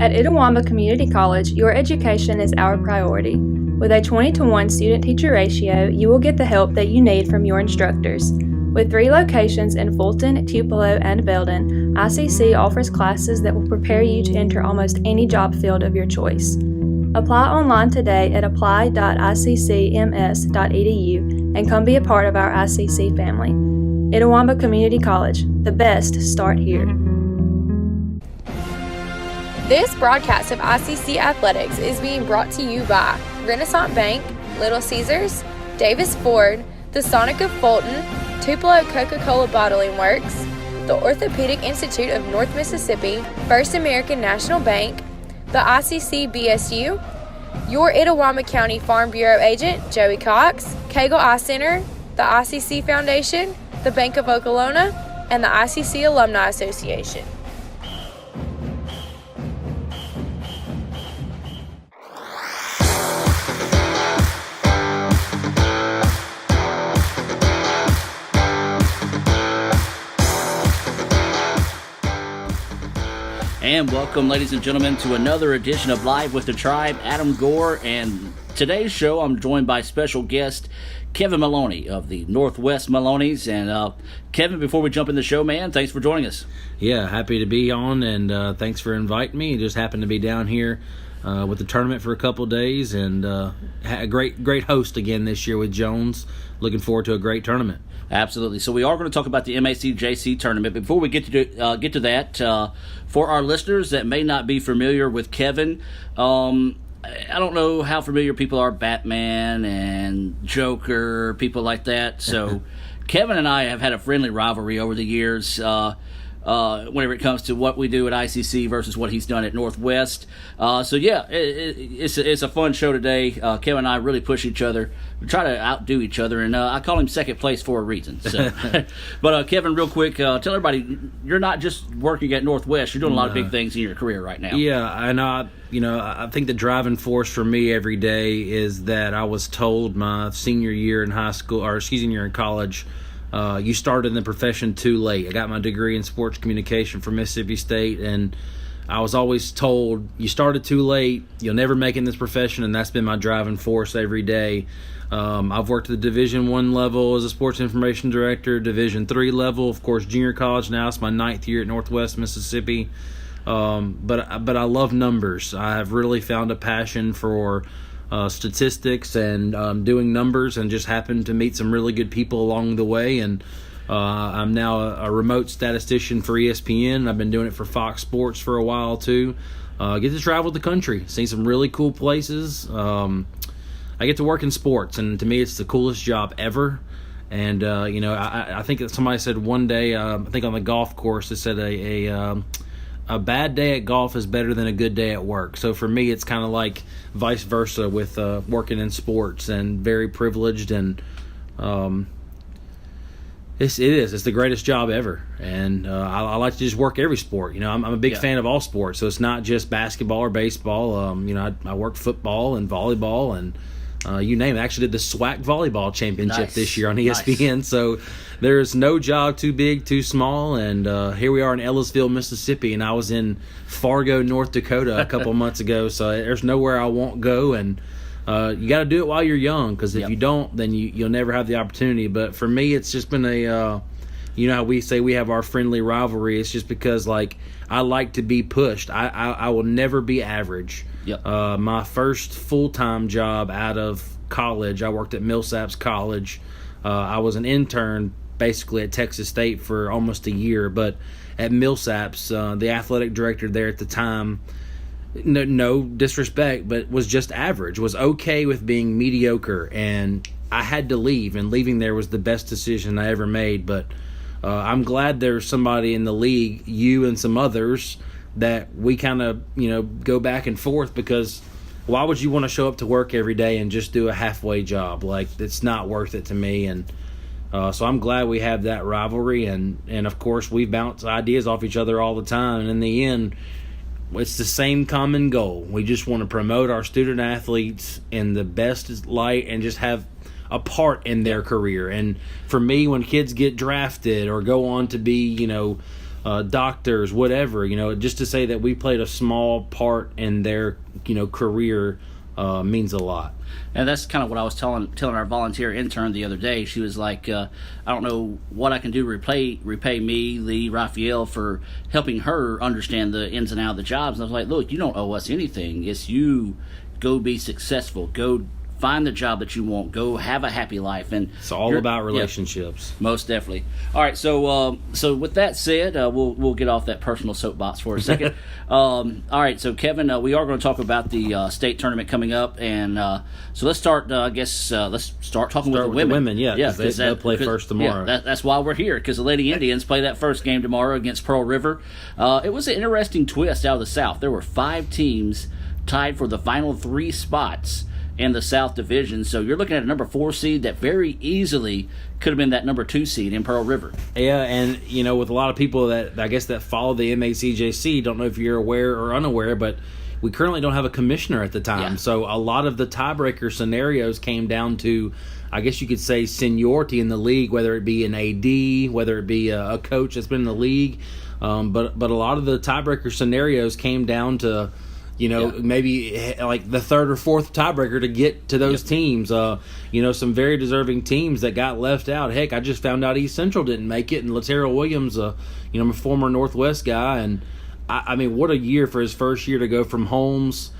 At Itawamba Community College, your education is our priority. With a 20-to-1 student-teacher ratio, you will get the help that you need from your instructors. With 3 locations in Fulton, Tupelo, and Belden, ICC offers classes that will prepare you to enter almost any job field of your choice. Apply online today at apply.iccms.edu and come be a part of our ICC family. Itawamba Community College, the best start here. This broadcast of ICC Athletics is being brought to you by Renaissance Bank, Little Caesars, Davis Ford, the Sonic of Fulton, Tupelo Coca-Cola Bottling Works, the Orthopedic Institute of North Mississippi, First American National Bank, the ICC BSU, your Itawamba County Farm Bureau agent, Joey Cox, Cagle Eye Center, the ICC Foundation, the Bank of Okolona, and the ICC Alumni Association. And welcome, ladies and gentlemen, to another edition of Live with the Tribe. Adam Gore, and today's show I'm joined by special guest Kevin Maloney of the Northwest Maloney's. And Kevin, before we jump in the show, man, thanks for joining us. Yeah, happy to be on, and thanks for inviting me. Just happened to be down here with the tournament for a couple of days, and had a great host again this year with Jones. Looking forward to a great tournament. Absolutely. So we are going to talk about the MACJC tournament. Before we get to that, for our listeners that may not be familiar with Kevin, I don't know how familiar people are Batman and Joker, people like that. So Kevin and I have had a friendly rivalry over the years. Whenever it comes to what we do at ICC versus what he's done at Northwest. It's a fun show today. Kevin and I really push each other. We try to outdo each other, and I call him second place for a reason. So. But Kevin, real quick, tell everybody, you're not just working at Northwest. You're doing a lot of big things in your career right now. Yeah, and I think the driving force for me every day is that I was told my senior year in college, you started in the profession too late. I got my degree in sports communication from Mississippi State, and I was always told, you started too late, you'll never make it in this profession, and that's been my driving force every day. I've worked at the Division I level as a sports information director, Division III level, of course, junior college now. It's my 9th year at Northwest Mississippi. But I love numbers. I have really found a passion for statistics and doing numbers, and just happened to meet some really good people along the way. And I'm now a remote statistician for ESPN. I've been doing it for Fox Sports for a while too. Get to travel the country, see some really cool places. I get to work in sports, and to me it's the coolest job ever. And I think that somebody said one day, I think on the golf course, it said a bad day at golf is better than a good day at work. So for me, it's kind of like vice versa with working in sports, and very privileged, and it's the greatest job ever. And I like to just work every sport. I'm a big fan of all sports, so it's not just basketball or baseball. I work football and volleyball, and you name it. I actually did the SWAC volleyball championship this year on ESPN. Nice. So there's no job too big, too small. And here we are in Ellisville, Mississippi, and I was in Fargo, North Dakota a couple months ago. So there's nowhere I won't go. And you got to do it while you're young, because if you don't, then you'll never have the opportunity. But for me, it's just been how we say we have our friendly rivalry. It's just because I like to be pushed. I will never be average. Yep. My first full-time job out of college, I worked at Millsaps College. I was an intern basically at Texas State for almost a year, but at Millsaps, the athletic director there at the time, no disrespect, but was just average, was okay with being mediocre, and I had to leave, and leaving there was the best decision I ever made. But I'm glad there's somebody in the league, you and some others, that we kind of go back and forth, because why would you want to show up to work every day and just do a halfway job? It's not worth it to me. And so I'm glad we have that rivalry, and of course we bounce ideas off each other all the time, and in the end it's the same common goal. We just want to promote our student athletes in the best light and just have a part in their career. And for me, when kids get drafted or go on to be doctors, whatever, just to say that we played a small part in their, career means a lot. And that's kind of what I was telling our volunteer intern the other day. She was like, I don't know what I can do to repay me, Lee, Raphael, for helping her understand the ins and outs of the jobs. And I was like, look, you don't owe us anything. It's you go be successful. Go find the job that you want. Go have a happy life. And it's all about relationships. Yeah, most definitely. All right. So with that said, we'll get off that personal soapbox for a second. All right. So Kevin, we are going to talk about the state tournament coming up, and so let's start. Let's start talking with the women. Yeah, they'll play first tomorrow. Yeah, that's why we're here, because the Lady Indians play that first game tomorrow against Pearl River. It was an interesting twist out of the South. There were 5 teams tied for the final 3 spots in the South Division. So you're looking at a number 4 seed that very easily could have been that number 2 seed in Pearl River. Yeah, and with a lot of people that follow the MACJC, don't know if you're aware or unaware, but we currently don't have a commissioner at the time. Yeah. So a lot of the tiebreaker scenarios came down to, I guess you could say, seniority in the league, whether it be an AD, whether it be a coach that's been in the league. But a lot of the tiebreaker scenarios came down to maybe like the third or fourth tiebreaker to get to those teams. Some very deserving teams that got left out. Heck, I just found out East Central didn't make it, and Latero Williams, I'm a former Northwest guy, and I mean, what a year for his first year to go from Holmes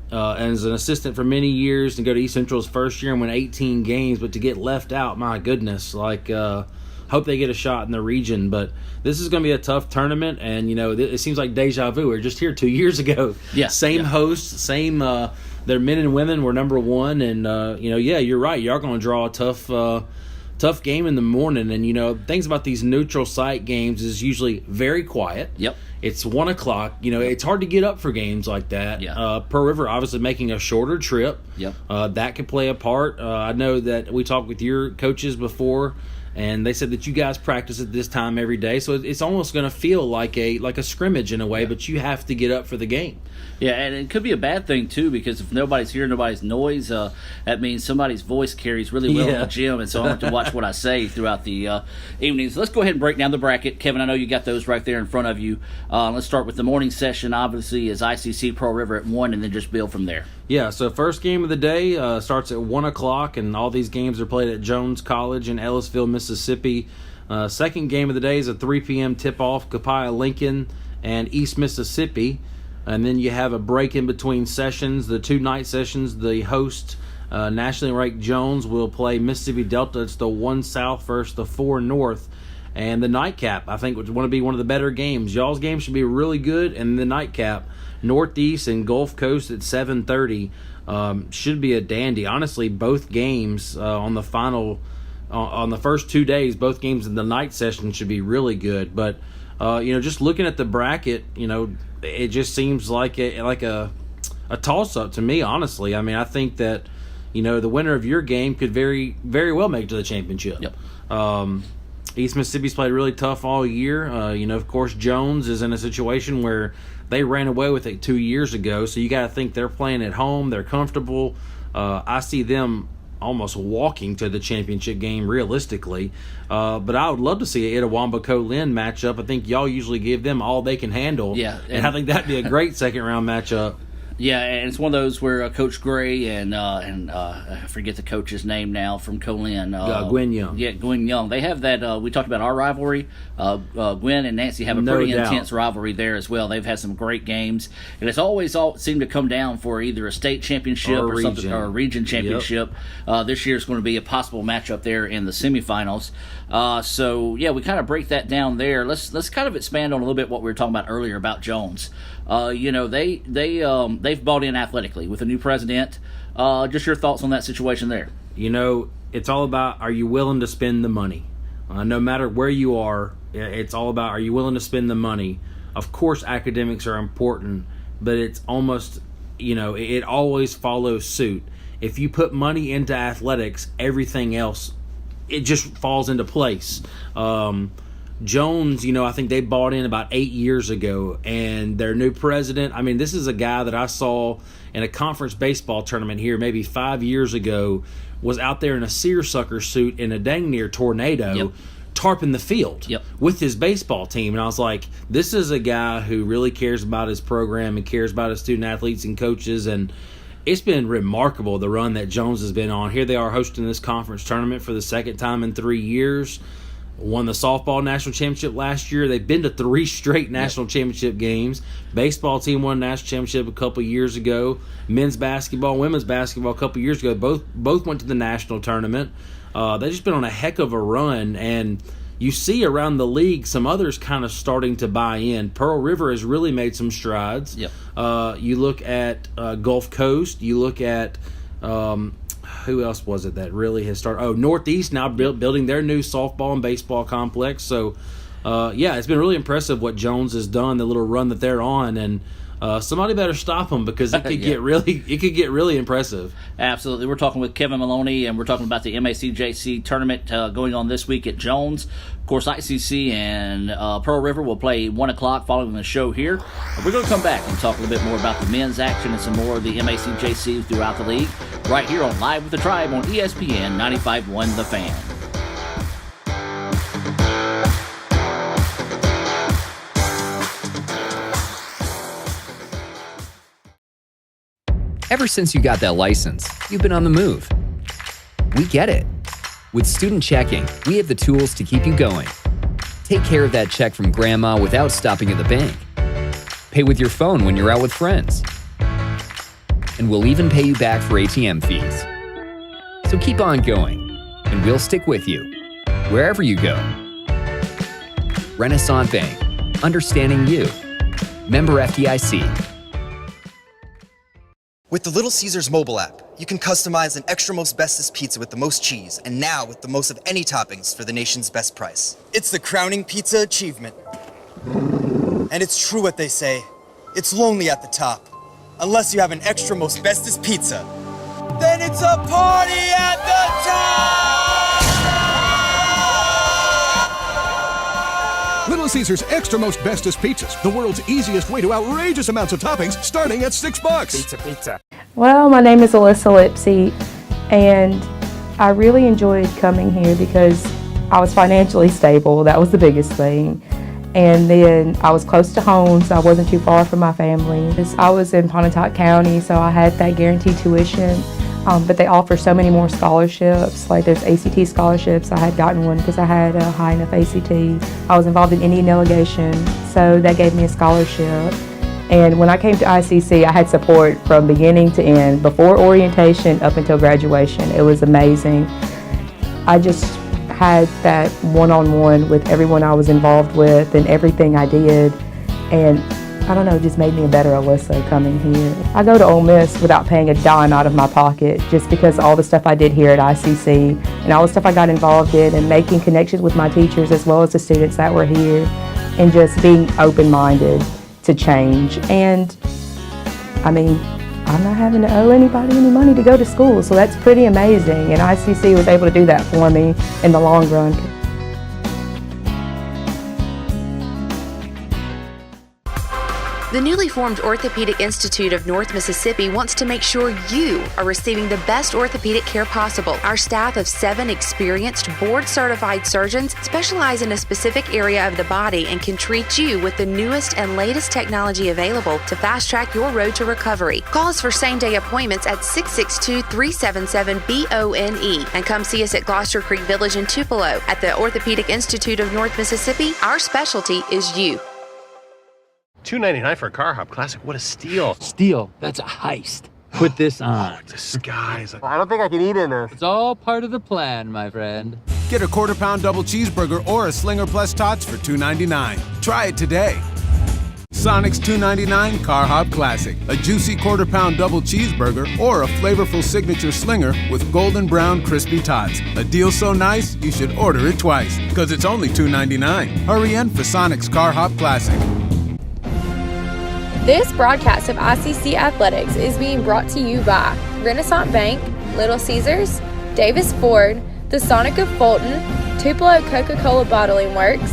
as an assistant for many years and go to East Central's first year and win 18 games, but to get left out, my goodness, hope they get a shot in the region. But this is going to be a tough tournament, and it seems like deja vu. We were just here 2 years ago. Yeah, same hosts, same. Their men and women were number 1, and you're right. You're going to draw a tough game in the morning. And things about these neutral site games is usually very quiet. Yep. It's 1 o'clock. It's hard to get up for games like that. Yeah. Pearl River obviously making a shorter trip. Yep. That could play a part. I know that we talked with your coaches before, and they said that you guys practice at this time every day, so it's almost going to feel like a scrimmage in a way, but you have to get up for the game. Yeah, and it could be a bad thing, too, because if nobody's hearing nobody's noise, that means somebody's voice carries really well in the gym, and so I have to watch what I say throughout the evenings. Let's go ahead and break down the bracket. Kevin, I know you got those right there in front of you. Let's start with the morning session, obviously, is ICC Pearl River at 1, and then just build from there. Yeah, so first game of the day starts at 1 o'clock, and all these games are played at Jones College in Ellisville, Mississippi. Second game of the day is a 3 p.m. tip-off, Copiah Lincoln and East Mississippi. And then you have a break in between sessions, the 2 night sessions. The host, nationally ranked Jones, will play Mississippi Delta. It's the 1 South versus the 4 North. And the nightcap, I think, would want to be one of the better games. Y'all's game should be really good. And the nightcap, Northeast and Gulf Coast at 7:30, should be a dandy. Honestly, both games on the first 2 days, both games in the night session should be really good. But just looking at the bracket, it just seems like a toss-up to me, honestly. I mean, I think that, the winner of your game could very, very well make it to the championship. Yep. East Mississippi's played really tough all year. Of course, Jones is in a situation where they ran away with it 2 years ago, so you got to think they're playing at home. They're comfortable. I see them almost walking to the championship game realistically. But I would love to see an Itawamba-Colin matchup. I think y'all usually give them all they can handle. Yeah. And I think that'd be a great second-round matchup. Yeah, and it's one of those where Coach Gray and I forget the coach's name now from Colin. Gwen Young. Yeah, Gwen Young. They have that. We talked about our rivalry. Gwen and Nancy have a pretty intense rivalry there as well. They've had some great games, and it's always seemed to come down for either a state championship or something, or a region championship. Yep. This year is going to be a possible matchup there in the semifinals. So yeah, we kind of break that down there. Let's kind of expand on a little bit what we were talking about earlier about Jones. They've bought in athletically with a new president. Just your thoughts on that situation there. It's all about, are you willing to spend the money? No matter where you are, it's all about, are you willing to spend the money? Of course, academics are important, but it's almost, it always follows suit. If you put money into athletics, everything else, it just falls into place. Jones, I think they bought in about 8 years ago, and their new president, I mean, this is a guy that I saw in a conference baseball tournament here maybe 5 years ago, was out there in a seersucker suit in a dang near tornado, tarping the field Yep. with his baseball team. And I was like, this is a guy who really cares about his program and cares about his student athletes and coaches. And it's been remarkable, the run that Jones has been on. Here they are hosting this conference tournament for the second time in 3 years. Won the softball national championship last year. They've been to 3 straight national championship games. Baseball team won a national championship a couple years ago. Men's basketball, women's basketball a couple years ago. Both went to the national tournament. They've just been on a heck of a run, and you see around the league some others kind of starting to buy in. Pearl River has really made some strides. Yep. You look at Gulf Coast. You look at who else was it that really has started? Oh, Northeast now building their new softball and baseball complex. So, it's been really impressive what Jones has done, the little run that they're on, and somebody better stop them because it could get really impressive. Absolutely. We're talking with Kevin Maloney, and we're talking about the MACJC tournament going on this week at Jones. Of course, ICC and Pearl River will play 1 o'clock following the show here. We're going to come back and talk a little bit more about the men's action and some more of the MACJCs throughout the league right here on Live with the Tribe on ESPN 95.1 The Fan. Ever since you got that license, you've been on the move. We get it. With Student Checking, we have the tools to keep you going. Take care of that check from grandma without stopping at the bank. Pay with your phone when you're out with friends. And we'll even pay you back for ATM fees. So keep on going, and we'll stick with you, wherever you go. Renaissance Bank, understanding you. Member FDIC. With the Little Caesars mobile app, you can customize an extra most bestest pizza with the most cheese, and now with the most of any toppings for the nation's best price. It's the crowning pizza achievement. And it's true what they say, it's lonely at the top. Unless you have an extra most bestest pizza, then it's a party at the top! Little Caesars Extra Most Bestest Pizzas, the world's easiest way to outrageous amounts of toppings, starting at $6. Pizza. Well, my name is Alyssa Lipsy, and I really enjoyed coming here because I was financially stable. That was the biggest thing. And then I was close to home, so I wasn't too far from my family. I was in Pontotoc County, so I had that guaranteed tuition. But they offer so many more scholarships, like there's ACT scholarships. I had gotten one because I had a high enough ACT. I was involved in Indian delegation, so that gave me a scholarship. And when I came to ICC, I had support from beginning to end, before orientation up until graduation. It was amazing. I just had that one-on-one with everyone I was involved with and everything I did. And I don't know, it just made me a better Alyssa coming here. I go to Ole Miss without paying a dime out of my pocket just because all the stuff I did here at ICC and all the stuff I got involved in and making connections with my teachers as well as the students that were here and just being open-minded to change. And I mean, I'm not having to owe anybody any money to go to school, so that's pretty amazing. And ICC was able to do that for me in the long run. The newly formed Orthopedic Institute of North Mississippi wants to make sure you are receiving the best orthopedic care possible. Our staff of 7 experienced, board-certified surgeons specialize in a specific area of the body and can treat you with the newest and latest technology available to fast-track your road to recovery. Call us for same-day appointments at 662-377-BONE and come see us at Gloucester Creek Village in Tupelo. At the Orthopedic Institute of North Mississippi, our specialty is you. $2.99 for a Car Hop Classic. What a steal. Steal. That's a heist. Put this on. Oh, disguise. I don't think I can eat in this. It's all part of the plan, my friend. Get a quarter-pound double cheeseburger or a Slinger Plus Tots for $2.99. Try it today. Sonic's $2.99 Car Hop Classic. A juicy quarter-pound double cheeseburger or a flavorful signature Slinger with golden brown crispy tots. A deal so nice, you should order it twice, because it's only $2.99. Hurry in for Sonic's Car Hop Classic. This broadcast of ICC Athletics is being brought to you by Renaissance Bank, Little Caesars, Davis Ford, the Sonic of Fulton, Tupelo Coca-Cola Bottling Works,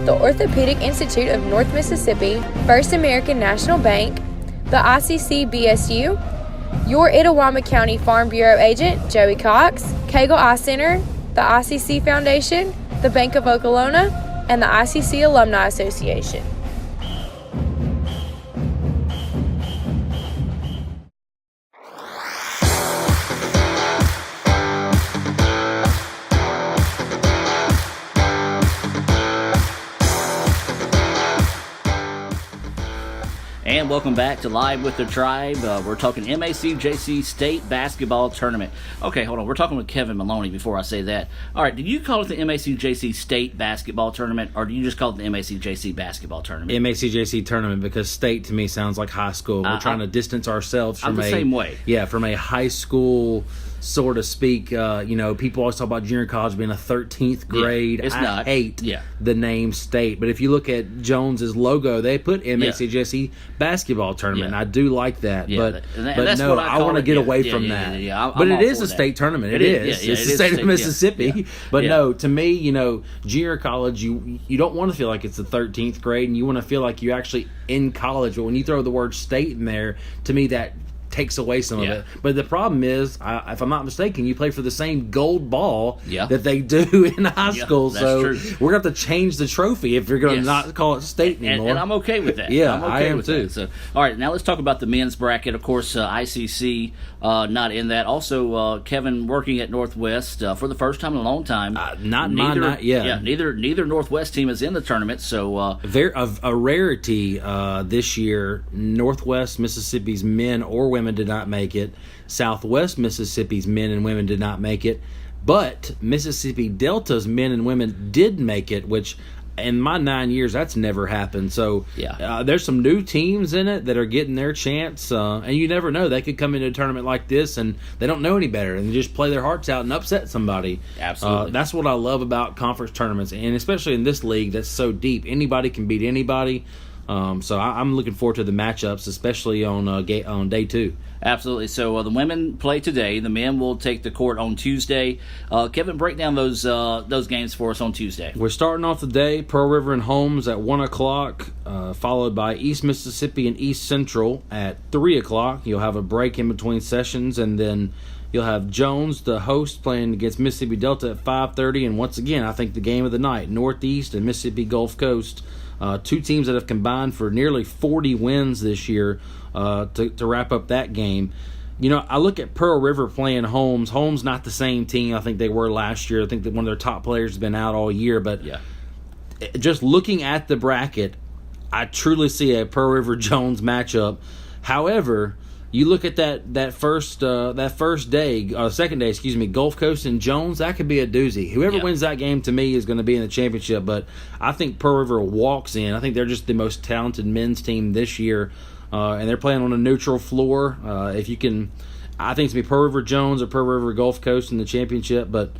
the Orthopedic Institute of North Mississippi, First American National Bank, the ICC BSU, your Itawamba County Farm Bureau agent, Joey Cox, Cagle Eye Center, the ICC Foundation, the Bank of Okolona, and the ICC Alumni Association. And welcome back to Live with the Tribe. We're talking MACJC State Basketball Tournament. Okay, hold on. We're talking with Kevin Maloney before I say that. All right, did you call it the MACJC State Basketball Tournament, or do you just call it the MACJC Basketball Tournament? MACJC Tournament, because state to me sounds like high school. We're trying to distance ourselves from I'm the same way. Yeah, from a high school, so to speak. People always talk about junior college being a 13th grade. Yeah, it's I not. hate the name state. But if you look at Jones's logo, they put MACJC Basketball Tournament. Yeah. I do like that. Yeah, but no, I want to get away from that. But it is a state tournament. It is. It's the state of Mississippi. Yeah. But no, to me, junior college, you don't want to feel like it's the 13th grade, and you want to feel like you actually in college. But when you throw the word state in there, to me that takes away some of it. But the problem is, if I'm not mistaken, you play for the same gold ball that they do in high school. So true. we're going to have to change the trophy if you're going to not call it state anymore. And I'm okay with that. Yeah, I'm okay I am with too. That. So, all right, now let's talk about the men's bracket. Of course, ICC not in that. Also, Kevin working at Northwest for the first time in a long time. Neither Northwest team is in the tournament. So a rarity this year. Northwest Mississippi's men or women did not make it. Southwest Mississippi's men and women did not make it. But Mississippi Delta's men and women did make it, which in my 9 years, that's never happened. So there's some new teams in it that are getting their chance. And you never know. They could come into a tournament like this and they don't know any better and just play their hearts out and upset somebody. Absolutely. That's what I love about conference tournaments. And especially in this league that's so deep. Anybody can beat anybody. So I'm looking forward to the matchups, especially on day 2. Absolutely. So the women play today. The men will take the court on Tuesday. Kevin, break down those games for us on Tuesday. We're starting off the day, Pearl River and Holmes at 1 o'clock, followed by East Mississippi and East Central at 3 o'clock. You'll have a break in between sessions, and then you'll have Jones, the host, playing against Mississippi Delta at 5:30. And once again, I think the game of the night, Northeast and Mississippi Gulf Coast. Two teams that have combined for nearly 40 wins this year to wrap up that game. I look at Pearl River playing Holmes. Holmes not the same team I think they were last year. I think that one of their top players has been out all year. But just looking at the bracket, I truly see a Pearl River Jones matchup. However, you look at that first day, second day, Gulf Coast and Jones, that could be a doozy. Whoever wins that game, to me, is going to be in the championship. But I think Pearl River walks in. I think they're just the most talented men's team this year, and they're playing on a neutral floor. If you can, I think it's going to be Pearl River Jones or Pearl River Gulf Coast in the championship. But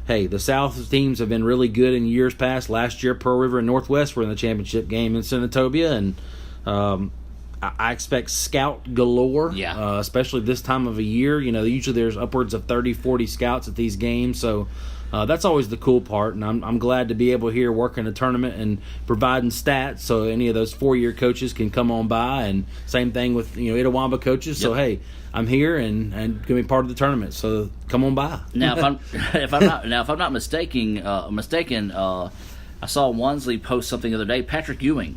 hey, the South teams have been really good in years past. Last year, Pearl River and Northwest were in the championship game in Senatobia, and I expect scout galore, especially this time of a year. Usually there's upwards of 30, 40 scouts at these games, so that's always the cool part, and I'm glad to be able here working a tournament and providing stats so any of those 4-year coaches can come on by, and same thing with Itawamba coaches. So hey, I'm here and going to be part of the tournament, so come on by. Now, if I'm not mistaken, I saw Wansley post something the other day. Patrick Ewing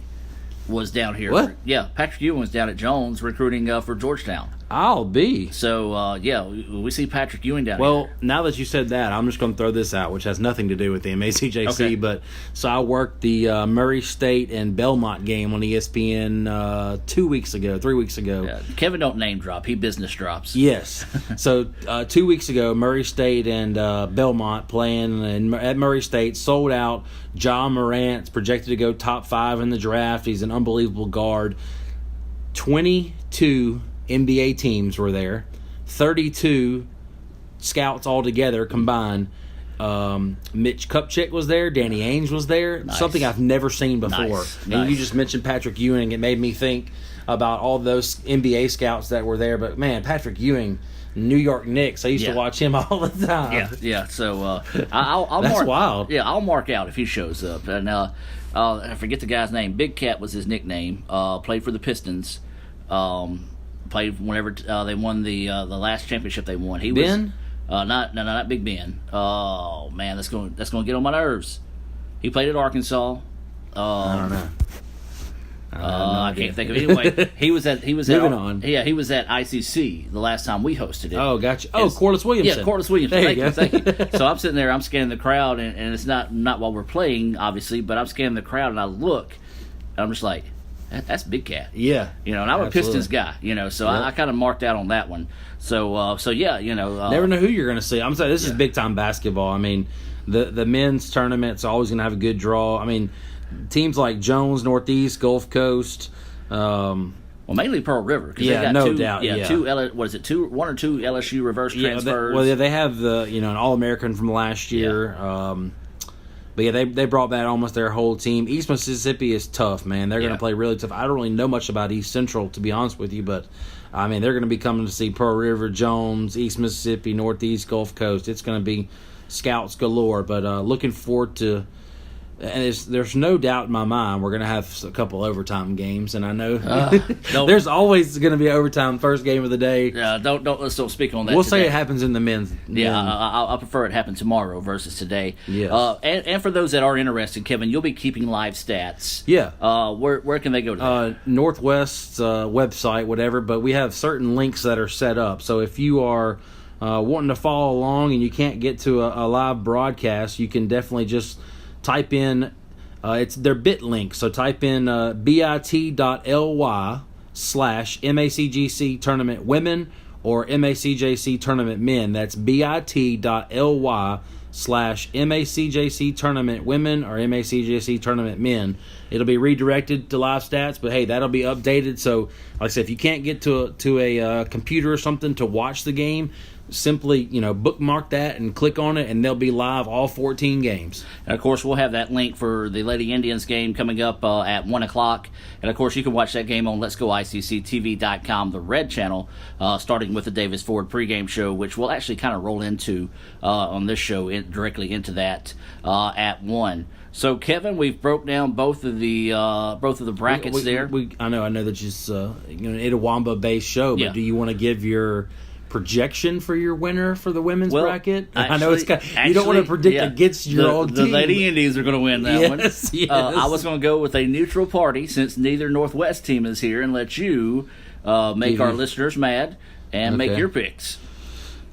was down here. What? Patrick Ewing was down at Jones recruiting for Georgetown. I'll be. So, we see Patrick Ewing down here. Well, now that you said that, I'm just going to throw this out, which has nothing to do with the MACJC. Okay. But so I worked the Murray State and Belmont game on ESPN 3 weeks ago. Yeah, Kevin don't name drop. He business drops. Yes. So 2 weeks ago, Murray State and Belmont playing at Murray State, sold out. John Morant's projected to go top 5 in the draft. He's an unbelievable guard. 22 NBA teams were there, 32 scouts altogether combined. Mitch Kupchak was there, Danny Ainge was there, something I've never seen before. And you just mentioned Patrick Ewing. It made me think about all those NBA scouts that were there. But, man, Patrick Ewing, New York Knicks, I used to watch him all the time. Yeah. So I'll That's mark, wild. Yeah, I'll mark out if he shows up. And I forget the guy's name. Big Cat was his nickname. Played for the Pistons. Played whenever they won the last championship they won. Ben? Not Big Ben. Oh man, that's going to get on my nerves. He played at Arkansas. I don't know. I can't think of it. Anyway, he was at Moving on. Yeah, he was at ICC the last time we hosted it. Oh, gotcha. Oh, Corliss Williamson. Yeah, Corliss Williamson. There you Thank you. So I'm sitting there, I'm scanning the crowd, and it's not while we're playing, obviously, but I'm scanning the crowd, and I look, and I'm just like, that's Big Cat. Yeah. And I'm a Pistons guy, so Yep. I kind of marked out on that one. So yeah, never know who you're going to see. I'm saying this is big time basketball. I mean, the men's tournament's always going to have a good draw. I mean, teams like Jones, Northeast, Gulf Coast. Well, mainly Pearl River. Yeah, they got no two, doubt. Yeah, one or two LSU reverse transfers. They have an All-American from last year. But yeah, they brought back almost their whole team. East Mississippi is tough, man. They're going to play really tough. I don't really know much about East Central, to be honest with you, but I mean, they're going to be coming to see Pearl River, Jones, East Mississippi, Northeast, Gulf Coast. It's going to be scouts galore. But looking forward to. And there's no doubt in my mind we're going to have a couple overtime games, and I know there's always going to be overtime first game of the day. Yeah, let's don't speak on that. We'll today. say it happens in the men's. Yeah, I prefer it happen tomorrow versus today. Yes. And for those that are interested, Kevin, you'll be keeping live stats. Yeah. Where can they go to that? Northwest's website, whatever. But we have certain links that are set up. So if you are wanting to follow along and you can't get to a live broadcast, you can definitely just type in, it's their bit link, so type in bit.ly/MACJC Tournament Women or MACJC Tournament Men. That's bit.ly/MACJC Tournament Women or MACJC Tournament Men. It'll be redirected to live stats, but hey, that'll be updated. So, like I said, if you can't get to a computer or something to watch the game, simply bookmark that and click on it, and they'll be live all 14 games. And of course, we'll have that link for the Lady Indians game coming up at 1 o'clock. And of course, you can watch that game on letsgoicctv.com, the red channel, starting with the Davis Ford pregame show, which we'll actually kind of roll into on this show directly into that at 1. So, Kevin, we've broke down both of the brackets there. I know that it's an Itawamba-based show, but do you want to give your projection for your winner for the women's bracket? Actually, I know it's you don't want to predict against your own team. The Lady Indians are going to win that one. Yes. I was going to go with a neutral party since neither Northwest team is here, and let you make our listeners mad and make your picks.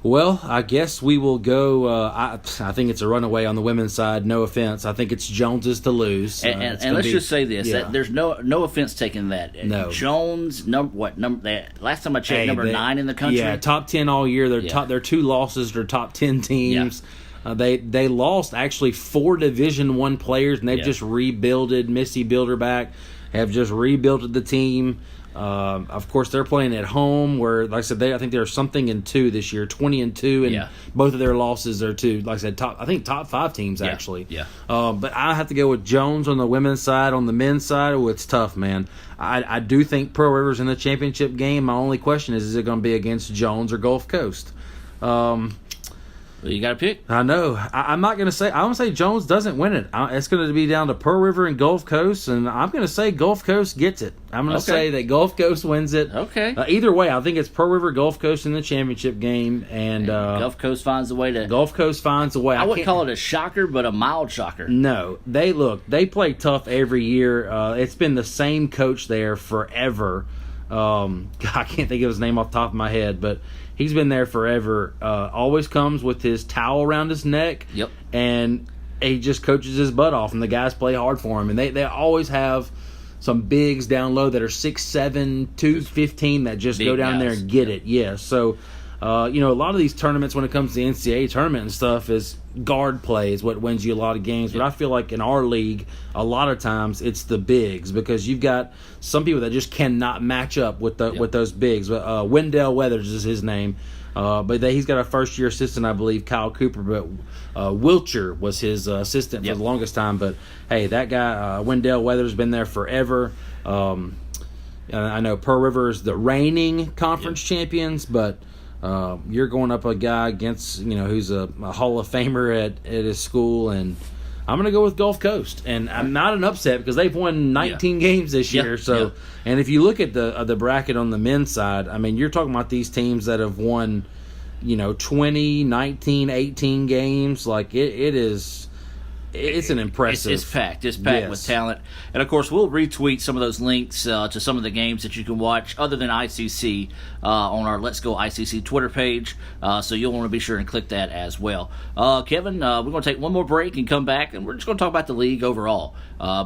Well, I guess we will go. I think it's a runaway on the women's side. No offense. I think it's Jones's to lose. And let's just say this: that there's no offense taken that. No. Jones, last time I checked, number 9 in the country. Yeah, top 10 all year. Their 2 losses. They're top 10 teams. Yeah. They lost actually 4 Division I players, and they've just rebuilded. Missy Bilderback have just rebuilt the team. Of course, they're playing at home. Where, like I said, I think they're something in 2 this year, 20-2, and both of their losses are to, like I said, top 5 teams actually. Yeah. But I have to go with Jones on the women's side. On the men's side, it's tough, man. I do think Pearl River's in the championship game. My only question is it going to be against Jones or Gulf Coast? Well, you got to pick. I know. I'm not going to say. I'm going to say Jones doesn't win it. It's going to be down to Pearl River and Gulf Coast, and I'm going to say Gulf Coast gets it. I'm going to say that Gulf Coast wins it. Okay. Either way, I think it's Pearl River, Gulf Coast in the championship game, and Gulf Coast finds a way to. Gulf Coast finds a way. I wouldn't call it a shocker, but a mild shocker. No, they play tough every year. It's been the same coach there forever. I can't think of his name off the top of my head, but he's been there forever. Always comes with his towel around his neck. Yep. And he just coaches his butt off, and the guys play hard for him. And they always have some bigs down low that are 6'7", 215 that just go down there and get it. Yeah. So, a lot of these tournaments when it comes to the NCAA tournament and stuff is guard play is what wins you a lot of games. But I feel like in our league, a lot of times it's the bigs because you've got some people that just cannot match up with those bigs. Wendell Weathers is his name. But he's got a first-year assistant, I believe, Kyle Cooper. But Wilcher was his assistant for the longest time. But, hey, that guy, Wendell Weathers, been there forever. I know Pearl River is the reigning conference champions, but you're going up a guy against, who's a Hall of Famer at his school, and I'm going to go with Gulf Coast. And I'm not an upset because they've won 19 games this year. So, and if you look at the bracket on the men's side, I mean, you're talking about these teams that have won, 20, 19, 18 games. Like, it is it's an impressive. It's packed. It's packed with talent. And, of course, we'll retweet some of those links to some of the games that you can watch other than ICC on our Let's Go ICC Twitter page. So you'll want to be sure and click that as well. Kevin, we're going to take one more break and come back, and we're just going to talk about the league overall.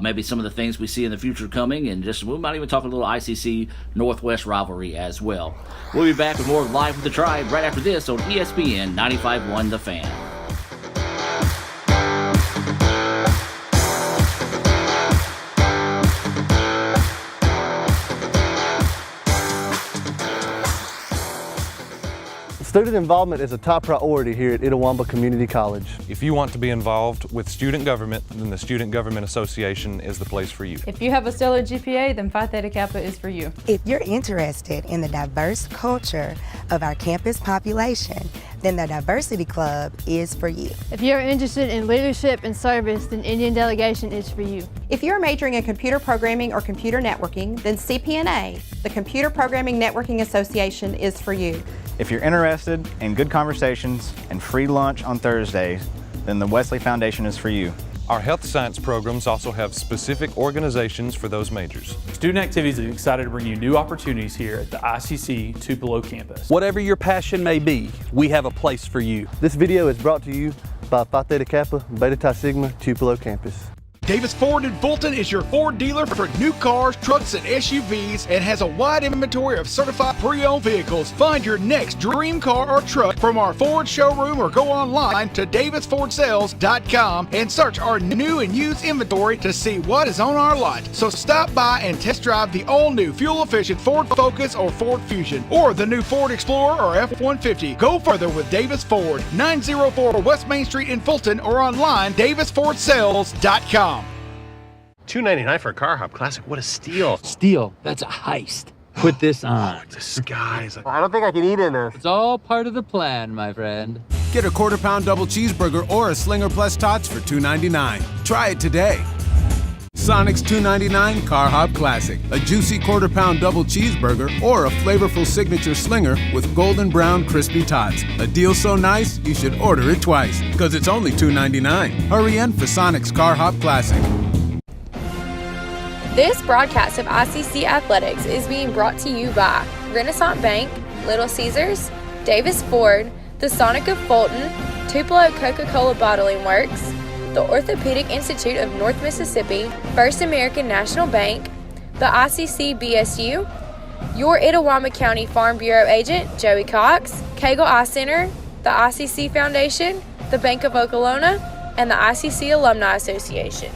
Maybe some of the things we see in the future coming, and we might even talk a little ICC Northwest rivalry as well. We'll be back with more Live with the Tribe right after this on ESPN 95.1 The Fan. Student involvement is a top priority here at Itawamba Community College. If you want to be involved with student government, then the Student Government Association is the place for you. If you have a stellar GPA, then Phi Theta Kappa is for you. If you're interested in the diverse culture of our campus population, then the Diversity Club is for you. If you're interested in leadership and service, then Indian Delegation is for you. If you're majoring in computer programming or computer networking, then CPNA, the Computer Programming Networking Association, is for you. If you're interested in good conversations and free lunch on Thursdays, then the Wesley Foundation is for you. Our health science programs also have specific organizations for those majors. Student Activities is excited to bring you new opportunities here at the ICC Tupelo campus. Whatever your passion may be, we have a place for you. This video is brought to you by Phi Theta Kappa, Beta Chi Sigma, Tupelo campus. Davis Ford in Fulton is your Ford dealer for new cars, trucks, and SUVs and has a wide inventory of certified pre-owned vehicles. Find your next dream car or truck from our Ford showroom or go online to davisfordsales.com and search our new and used inventory to see what is on our lot. So stop by and test drive the all-new fuel-efficient Ford Focus or Ford Fusion or the new Ford Explorer or F-150. Go further with Davis Ford, 904 West Main Street in Fulton or online davisfordsales.com. $2.99 for a Car Hop Classic. What a steal. Steal. That's a heist. Put this on. Oh, disguise. I don't think I can eat in there. It's all part of the plan, my friend. Get a quarter-pound double cheeseburger or a Slinger Plus Tots for $2.99. Try it today. Sonic's $2.99 Car Hop Classic. A juicy quarter-pound double cheeseburger or a flavorful signature Slinger with golden brown crispy tots. A deal so nice, you should order it twice, because it's only $2.99. Hurry in for Sonic's Car Hop Classic. This broadcast of ICC Athletics is being brought to you by Renaissance Bank, Little Caesars, Davis Ford, the Sonic of Fulton, Tupelo Coca-Cola Bottling Works, the Orthopedic Institute of North Mississippi, First American National Bank, the ICC BSU, your Itawamba County Farm Bureau agent, Joey Cox, Cagle Eye Center, the ICC Foundation, the Bank of Okolona, and the ICC Alumni Association.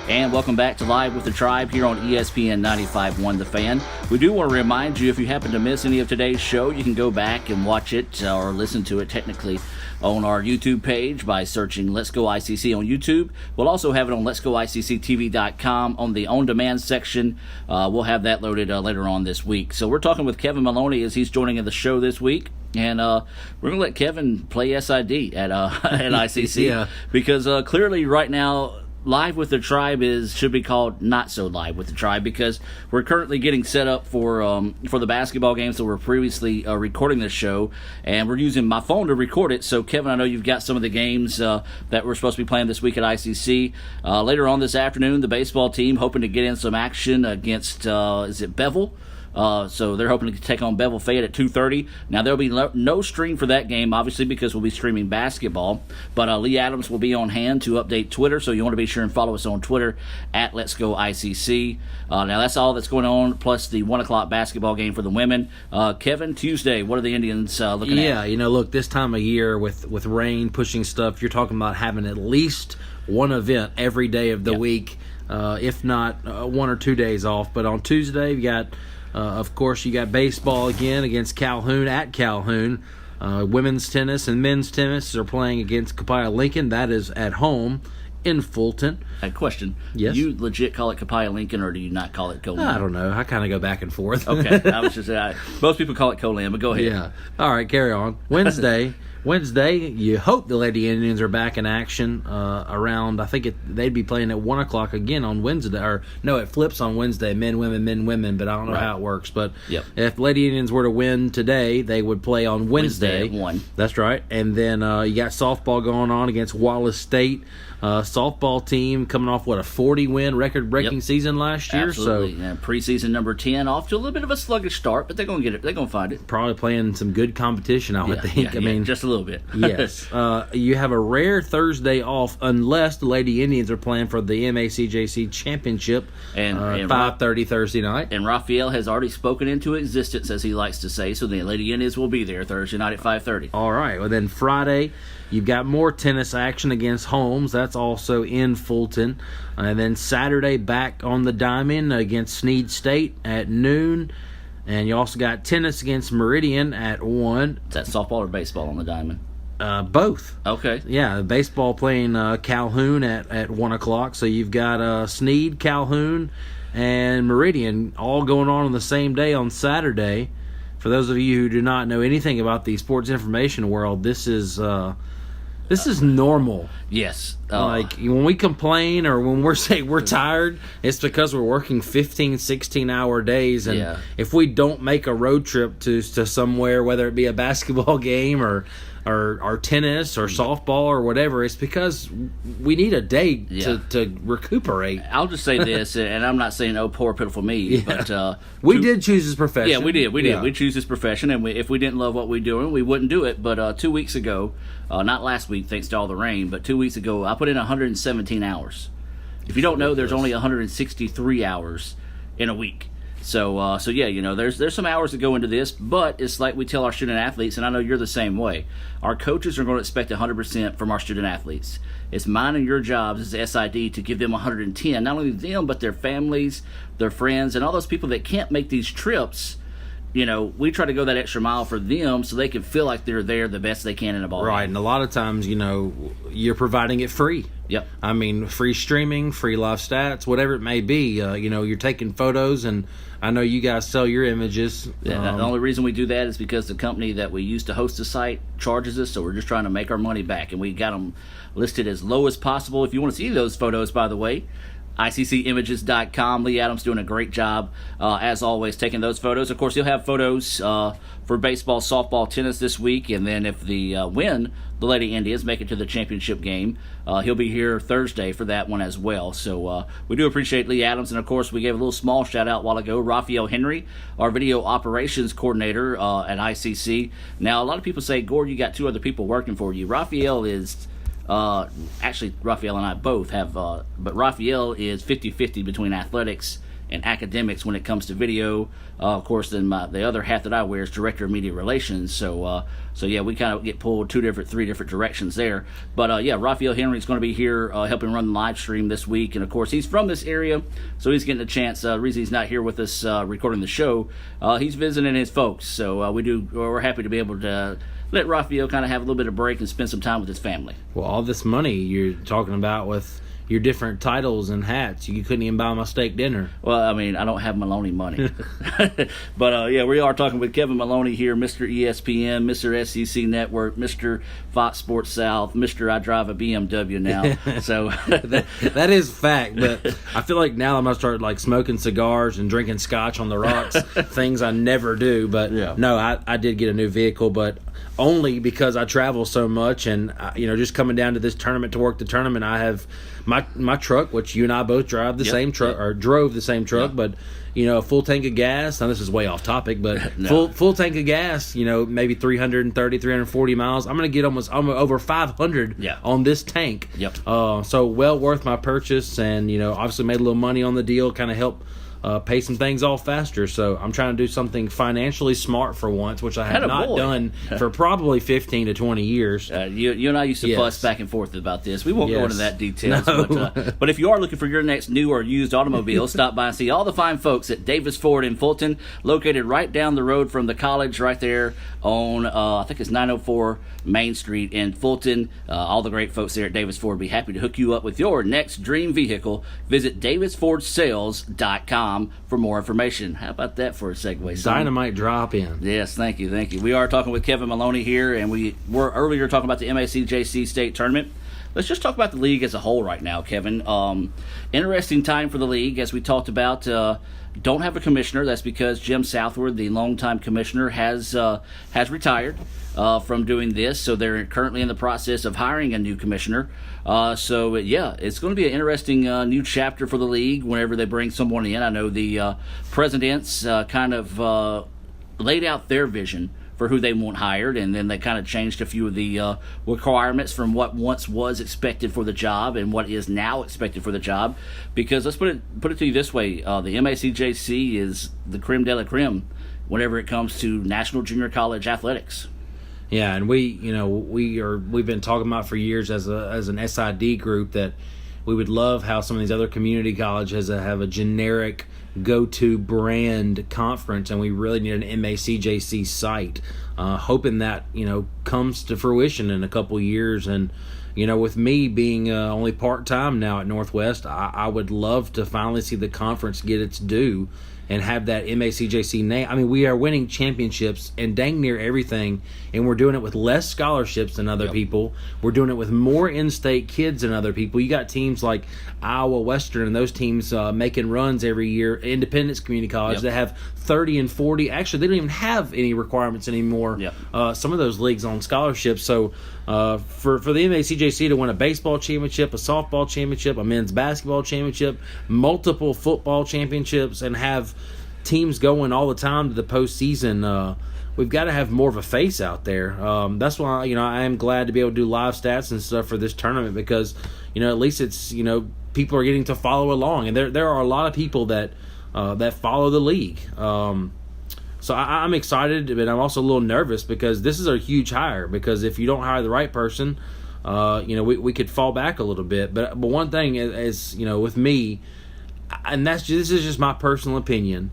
And welcome back to Live with the Tribe here on ESPN 95.1 The Fan. We do want to remind you, if you happen to miss any of today's show, you can go back and watch it or listen to it technically on our YouTube page by searching Let's Go ICC on YouTube. We'll also have it on letsgoicctv.com on the on-demand section. We'll have that loaded later on this week. So we're talking with Kevin Maloney as he's joining the show this week. And we're going to let Kevin play SID at ICC. Yeah. Because clearly right now, Live with the Tribe should be called Not So Live with the Tribe, because we're currently getting set up for the basketball games that we're previously recording this show, and we're using my phone to record it. So, Kevin, I know you've got some of the games that we're supposed to be playing this week at ICC. Later on this afternoon, the baseball team hoping to get in some action against, is it Bevel? So they're hoping to take on Bevel Fayette at 2:30. Now, there'll be no stream for that game, obviously, because we'll be streaming basketball. But Lee Adams will be on hand to update Twitter, so you want to be sure and follow us on Twitter at Let's Go ICC. Now, that's all that's going on, plus the 1 o'clock basketball game for the women. Kevin, Tuesday, what are the Indians looking at? Yeah, look, this time of year with rain pushing stuff, you're talking about having at least one event every day of the week, if not 1 or 2 days off. But on Tuesday, you got... of course, you got baseball again against Calhoun at Calhoun. Women's tennis and men's tennis are playing against Copiah Lincoln. That is at home in Fulton. Question. Yes? You legit call it Copiah Lincoln, or do you not call it Colan? I don't know. I kind of go back and forth. Okay. I was just most people call it Colan, but go ahead. Yeah. All right, carry on. Wednesday, Wednesday, you hope the Lady Indians are back in action around, I think they'd be playing at 1 o'clock again on Wednesday. Or, no, it flips on Wednesday, men, women, but I don't know how it works. But if Lady Indians were to win today, they would play on Wednesday. At 1. That's right. And then you got softball going on against Wallace State. Softball team coming off, a 40-win record-breaking season last year. Absolutely. So preseason number 10, off to a little bit of a sluggish start, but they're going to get it. They're going to find it. Probably playing some good competition, I would think. I mean, just a little bit. Yes. You have a rare Thursday off unless the Lady Indians are playing for the MACJC Championship and 5:30 Thursday night. And Raphael has already spoken into existence, as he likes to say, so the Lady Indians will be there Thursday night at 5:30. All right. Well, then Friday, you've got more tennis action against Holmes. That's also in Fulton. And then Saturday, back on the diamond against Snead State at noon. And you also got tennis against Meridian at 1. Is that softball or baseball on the diamond? Both. Okay. Yeah, baseball playing Calhoun at 1 o'clock. So you've got Snead, Calhoun, and Meridian all going on the same day on Saturday. For those of you who do not know anything about the sports information world, this is normal. Yes. Like when we complain or when we're tired, it's because we're working 15, 16-hour days. And if we don't make a road trip to somewhere, whether it be a basketball game or tennis or softball or whatever, it's because we need a day to recuperate. I'll just say this, and I'm not saying, oh, poor, pitiful me, but... we did choose this profession. Yeah, we did. We choose this profession, and if we didn't love what we're doing, we wouldn't do it. But 2 weeks ago, not last week, thanks to all the rain, but 2 weeks ago, I put in 117 hours. If you don't know, there's only 163 hours in a week. So yeah, there's some hours that go into this, but it's like we tell our student athletes, and I know you're the same way. Our coaches are going to expect 100% from our student athletes. It's mine and your jobs as the SID to give them 110, not only them, but their families, their friends, and all those people that can't make these trips. We try to go that extra mile for them so they can feel like they're there the best they can in a ball game. Right, and a lot of times, you're providing it free. Yep. I mean, free streaming, free live stats, whatever it may be. You're taking photos, and I know you guys sell your images. Yeah, the only reason we do that is because the company that we use to host the site charges us, so we're just trying to make our money back, and we got them listed as low as possible. If you want to see those photos, by the way, ICCimages.com. Lee Adams doing a great job, as always, taking those photos. Of course, he'll have photos for baseball, softball, tennis this week, and then if the the Lady Indians make it to the championship game, he'll be here Thursday for that one as well. So we do appreciate Lee Adams, and of course, we gave a little small shout-out a while ago, Raphael Henry, our video operations coordinator at ICC. Now, a lot of people say, Gord, you got 2 other people working for you. Raphael is... actually, Raphael and I both have, but Raphael is 50-50 between athletics and academics when it comes to video. Of course, then the other hat that I wear is director of media relations. So yeah, we kind of get pulled 3 different directions there. But yeah, Raphael Henry is going to be here helping run the live stream this week, and of course, he's from this area, so he's getting a chance. The reason he's not here with us recording the show, he's visiting his folks. So we're happy to be able to let Raphael kind of have a little bit of break and spend some time with his family. Well, all this money you're talking about with your different titles and hats, you couldn't even buy my steak dinner. Well, I mean, I don't have Maloney money. But yeah, we are talking with Kevin Maloney here, Mr. ESPN, Mr. SEC Network, Mr. Fox Sports South, Mr. I drive a BMW now. So that is fact, but I feel like now I'm going to start smoking cigars and drinking scotch on the rocks, things I never do. But no, I did get a new vehicle, but only because I travel so much, and just coming down to this tournament to work the tournament, I have my truck, which you and I both drive the same truck or drove the same truck, but a full tank of gas. Now this is way off topic, but No. full tank of gas, maybe 330, 340 miles. I'm going to get almost over 500 on this tank. Yep. So well worth my purchase, and obviously made a little money on the deal, kind of help pay some things off faster. So I'm trying to do something financially smart for once, which I have not done for probably 15 to 20 years. You and I used to fuss back and forth about this. We won't go into that details. No. But if you are looking for your next new or used automobile, stop by and see all the fine folks at Davis Ford in Fulton, located right down the road from the college, right there on, I think it's 904 Main Street in Fulton. All the great folks there at Davis Ford will be happy to hook you up with your next dream vehicle. Visit DavisFordSales.com. MACJC.com for more information. How about that for a segue? Dynamite drop in. Yes, thank you. We are talking with Kevin Maloney here, and we were earlier talking about the MACJC state tournament. Let's just talk about the league as a whole right now, Kevin. Interesting time for the league, as we talked about. Don't have a commissioner. That's because Jim Southward, the longtime commissioner, has retired from doing this. So they're currently in the process of hiring a new commissioner. It's going to be an interesting new chapter for the league whenever they bring someone in. I know the presidents kind of laid out their vision for who they want hired, and then they kind of changed a few of the requirements from what once was expected for the job and what is now expected for the job. Because let's put it to you this way: the MACJC is the creme de la creme whenever it comes to national junior college athletics. Yeah, and we've been talking about for years as an SID group that we would love how some of these other community colleges have a generic go-to brand conference, and we really need an MACJC site. Hoping that comes to fruition in a couple years. And with me being only part-time now at Northwest, I would love to finally see the conference get its due and have that MACJC name. I mean, we are winning championships and dang near everything, and we're doing it with less scholarships than other people. We're doing it with more in-state kids than other people. You got teams like Iowa Western and those teams making runs every year, Independence Community College, that have 30 and 40. Actually, they don't even have any requirements anymore. Some of those leagues on scholarships. So for the MACJC to win a baseball championship, a softball championship, a men's basketball championship, multiple football championships, and have teams going all the time to the postseason, we've got to have more of a face out there. That's why I am glad to be able to do live stats and stuff for this tournament, because at least it's people are getting to follow along, and there are a lot of people that follow the league. So I'm excited, but I'm also a little nervous because this is a huge hire. Because if you don't hire the right person, we could fall back a little bit. But one thing is with me, and this is just my personal opinion,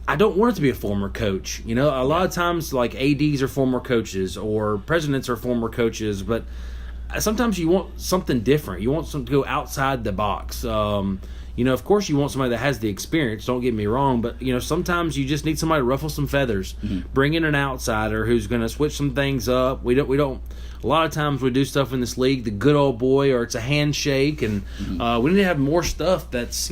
I don't want it to be a former coach. A lot of times, like, ADs are former coaches or presidents are former coaches, but sometimes you want something different. You want something to go outside the box. Of course, you want somebody that has the experience. Don't get me wrong, but sometimes you just need somebody to ruffle some feathers. Bring in an outsider who's going to switch some things up. We don't. A lot of times we do stuff in this league, the good old boy, or it's a handshake, and we need to have more stuff that's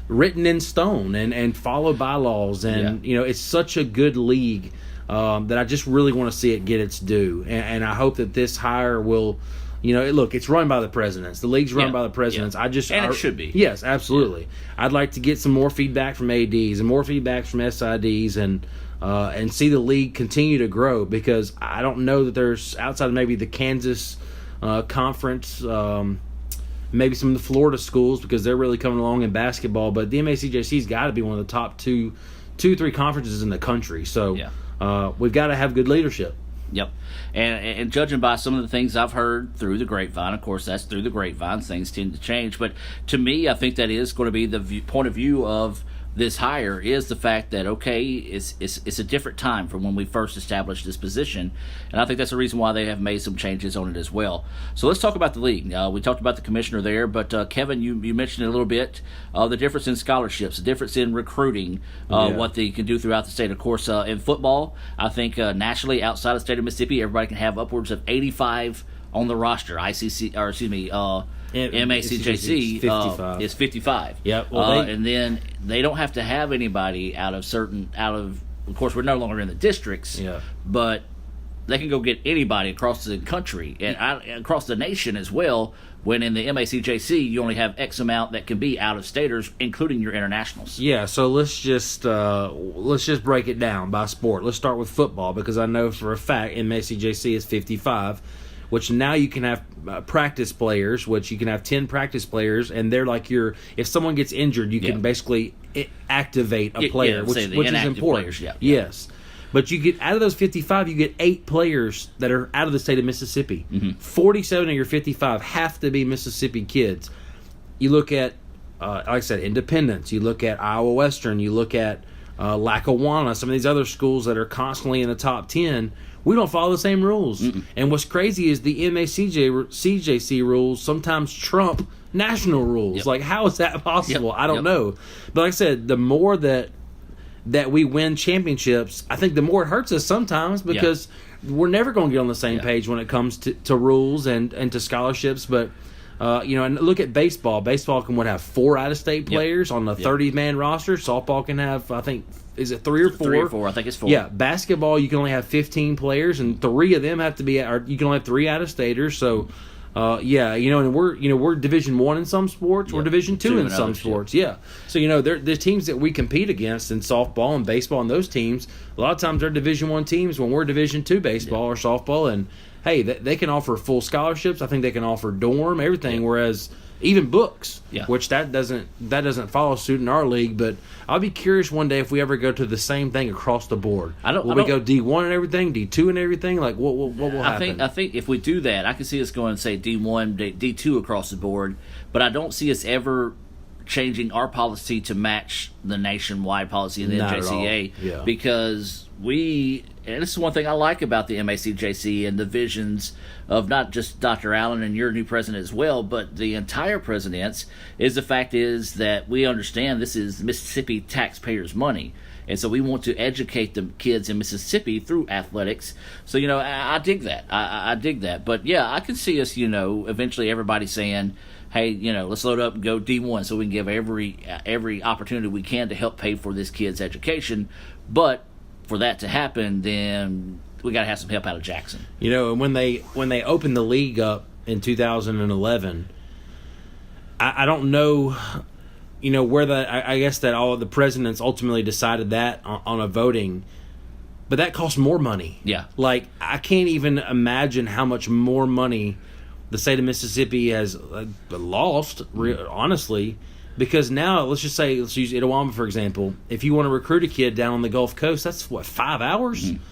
written in stone and follow bylaws. And it's such a good league that I just really want to see it get its due. And I hope that this hire will. Look, it's run by the presidents. The league's run by the presidents. It should be. Yes, absolutely. I'd like to get some more feedback from ADs and more feedback from SIDs and see the league continue to grow, because I don't know that there's, outside of maybe the Kansas conference, maybe some of the Florida schools, because they're really coming along in basketball, but the MACJC's got to be one of the top two, 3 conferences in the country. So we've got to have good leadership. Yep. And judging by some of the things I've heard through the grapevine, of course, that's through the grapevine, things tend to change. But to me, I think that is going to be the point of view of this hire, is the fact that, okay, it's a different time from when we first established this position. And I think that's the reason why they have made some changes on it as well. So let's talk about the league. We talked about the commissioner there, but Kevin, you mentioned a little bit the difference in scholarships, the difference in recruiting, what they can do throughout the state. Of course, in football, I think nationally, outside of the state of Mississippi, everybody can have upwards of 85 on the roster. MACJC is 55. Yep. And then they don't have to have anybody out of course, we're no longer in the districts. Yeah. But they can go get anybody across the country and across the nation as well. When in the MACJC, you only have X amount that can be out-of-staters, including your internationals. Yeah, so let's just break it down by sport. Let's start with football, because I know for a fact MACJC is 55, which now you can have practice players, which you can have 10 practice players, and they're like if someone gets injured, you can basically activate a player, which is important. Players, Yes. But you get, out of those 55, you get 8 players that are out of the state of Mississippi. 47 of your 55 have to be Mississippi kids. You look at, like I said, Independence. You look at Iowa Western. You look at Lackawanna, some of these other schools that are constantly in the top 10. We don't follow the same rules. And what's crazy is the MACJC rules sometimes trump national rules. Yep. Like, how is that possible? Yep. I don't know. But like I said, the more that we win championships, I think the more it hurts us sometimes because we're never going to get on the same page when it comes to rules and to scholarships. But and look at baseball. Baseball can have 4 out-of-state players on a 30-man roster. Softball can have, I think, is it 3 or 4? 3 or 4. I think it's 4. Yeah, basketball you can only have 15 players, and 3 of them have to be, or you can only have 3 out-of-staters. So, and we're Division I in some sports, we're Division II in some sports. Yeah, so the teams that we compete against in softball and baseball and those teams, a lot of times they're Division I teams when we're Division II baseball or softball, and hey, they can offer full scholarships. I think they can offer dorm, everything. Whereas even books, which that doesn't follow suit in our league. But I'll be curious one day if we ever go to the same thing across the board. Will we go D1 and everything, D2 and everything? Like what will happen? I think if we do that, I can see us going, say, D1, D2 across the board. But I don't see us ever changing our policy to match the nationwide policy in the MJCA because and this is one thing I like about the MACJC and the visions of not just Dr. Allen and your new president as well, but the entire president's, is the fact is that we understand this is Mississippi taxpayers' money. And so we want to educate the kids in Mississippi through athletics. So, I dig that. I dig that. But, I can see us, eventually everybody saying, hey, let's load up and go D1 so we can give every opportunity we can to help pay for this kid's education. But for that to happen, then we got to have some help out of Jackson. And when they opened the league up in 2011, I don't know, where that. I guess that all of the presidents ultimately decided that on a voting, but that costs more money. Yeah, like I can't even imagine how much more money the state of Mississippi has lost. Honestly. Because now, let's use Itawamba, for example. If you want to recruit a kid down on the Gulf Coast, that's, 5 hours? Mm-hmm.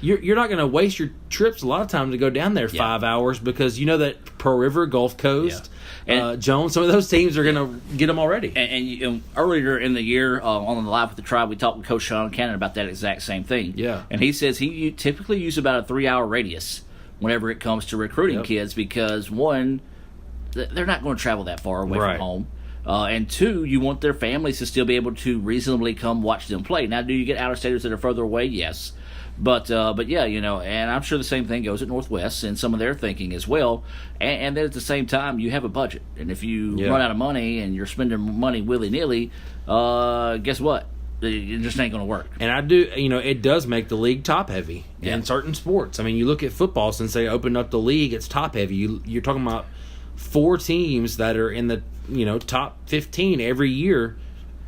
You're not going to waste your trips a lot of time to go down there 5 hours because that Pearl River, Gulf Coast, Jones, some of those teams are going to get them already. And earlier in the year, on the Live with the Tribe, we talked with Coach Sean Cannon about that exact same thing. Yeah. And he says he typically uses about a 3-hour radius whenever it comes to recruiting kids because, one, they're not going to travel that far away from home. And 2, you want their families to still be able to reasonably come watch them play. Now, do you get out-of-staters that are further away? Yes. But yeah, and I'm sure the same thing goes at Northwest and some of their thinking as well. And then at the same time, you have a budget. And if you run out of money and you're spending money willy-nilly, guess what? It just ain't going to work. And I do, it does make the league top-heavy in certain sports. I mean, you look at football, since they opened up the league, it's top-heavy. You're talking about 4 teams that are in the top 15 every year,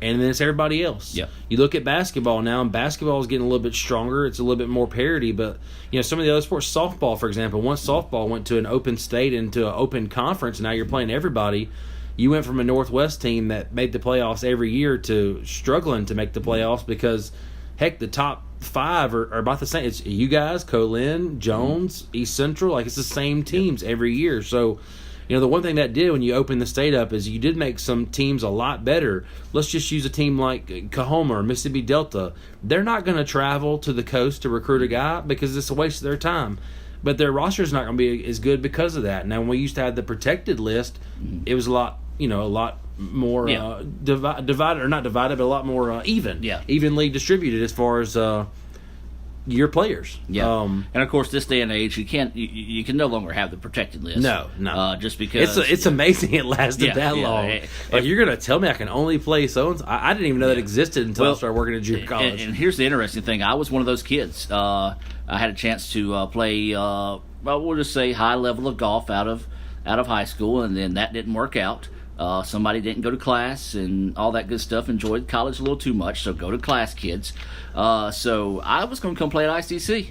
and then it's everybody else. Yeah. You look at basketball now, and basketball is getting a little bit stronger. It's a little bit more parity, but some of the other sports, softball, for example, once softball went to an open state and to an open conference, and now you're playing everybody. You went from a Northwest team that made the playoffs every year to struggling to make the playoffs because, heck, the top 5 are about the same. It's you guys, Colin, Jones, East Central. Like, it's the same teams every year. So, the one thing that did when you opened the state up is you did make some teams a lot better. Let's just use a team like Kahoma or Mississippi Delta. They're not going to travel to the coast to recruit a guy because it's a waste of their time. But their roster is not going to be as good because of that. Now, when we used to have the protected list, it was a lot more divided, or not divided, but a lot more evenly distributed as far as your players. Yeah. And of course, this day and age, you can no longer have the protected list. No. Just because it's amazing it lasted that long. Like, you're going to tell me I can only play so I didn't even know that existed until I started working at junior college. And here's the interesting thing: I was one of those kids. I had a chance to play, we'll just say, high level of golf out of high school, and then that didn't work out. Somebody didn't go to class and all that good stuff, enjoyed college a little too much, so go to class, kids. So I was going to come play at ICC.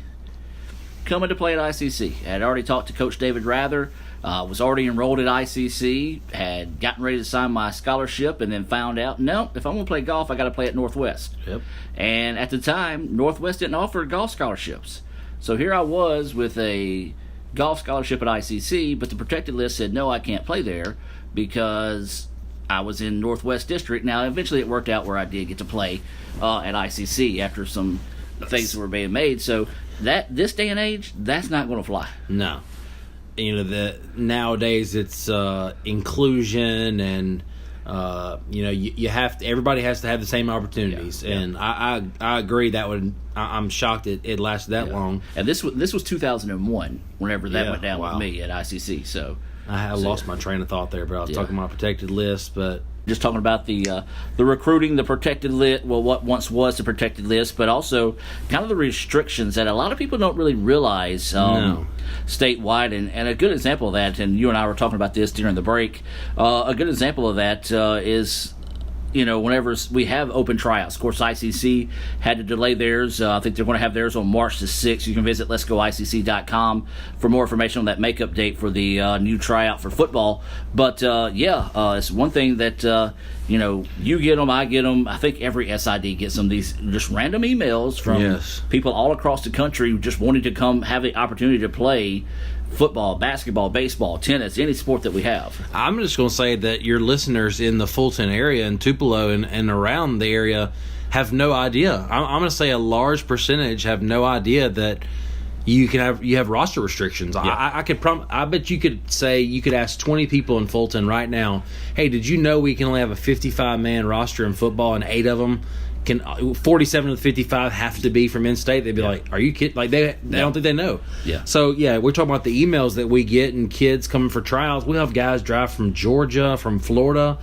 Coming to play at ICC. I had already talked to Coach David Rather, was already enrolled at ICC, had gotten ready to sign my scholarship, and then found out, no, if I'm going to play golf, I got to play at Northwest. Yep. And at the time, Northwest didn't offer golf scholarships. So here I was with a golf scholarship at ICC, but the protected list said, no, I can't play there, because I was in Northwest District. Now, eventually it worked out where I did get to play at ICC after some things were being made. So this day and age, that's not going to fly. No. nowadays it's inclusion and you have to, everybody has to have the same opportunities, and I agree I'm shocked it lasted that long. And this was 2001 whenever that went down with me at ICC. So I lost my train of thought there, but I was talking about protected list, but just talking about the recruiting, the protected list, what once was the protected list, but also kind of the restrictions that a lot of people don't really realize statewide. And a good example of that, and you and I were talking about this during the break, a good example of that is, whenever we have open tryouts. Of course, ICC had to delay theirs. I think they're going to have theirs on March the 6th. You can visit letsgoicc.com for more information on that makeup date for the new tryout for football. But, it's one thing that, you get them, I get them. I think every SID gets them, these just random emails from people all across the country just wanting to come have the opportunity to play football, basketball, baseball, tennis, any sport that we have. I'm just going to say that your listeners in the Fulton area and Tupelo and around the area have no idea. I'm going to say a large percentage have no idea that you have roster restrictions. I bet you could ask 20 people in Fulton right now, hey, did you know we can only have a 55-man roster in football and 8 of them 47 of the 55 have to be from in-state? They'd be like, are you kidding? Like, they don't think they know. Yeah. So, we're talking about the emails that we get and kids coming for trials. We have guys drive from Georgia, from Florida,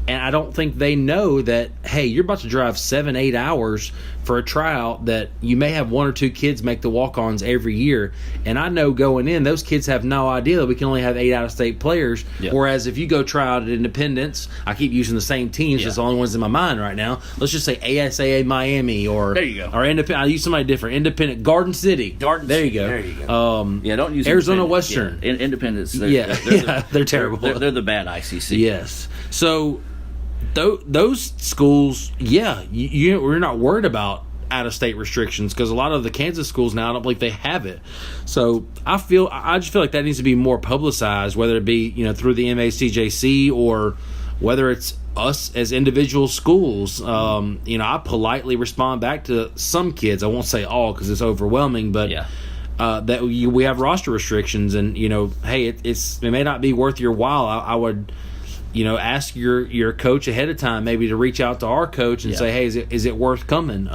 and I don't think they know that, hey, you're about to drive 7-8 hours for a tryout that you may have 1 or 2 kids make the walk-ons every year. And I know going in, those kids have no idea that we can only have 8 out-of-state players. Yep. Whereas if you go try out at Independence, I keep using the same teams. It's the only ones in my mind right now. Let's just say ASAA Miami or there you go. Or Independent. I use somebody different. Independent Garden City. There you go. Don't use Arizona Western. Yeah. Independence. They're terrible. They're the bad ICC. Yes. So those schools, we're not worried about out-of-state restrictions because a lot of the Kansas schools now, I don't believe they have it. So I just feel like that needs to be more publicized, whether it be through the MACJC or whether it's us as individual schools. I politely respond back to some kids. I won't say all because it's overwhelming, but that we have roster restrictions, and hey, it may not be worth your while. I would ask your coach ahead of time, maybe to reach out to our coach and say, hey, is it worth coming?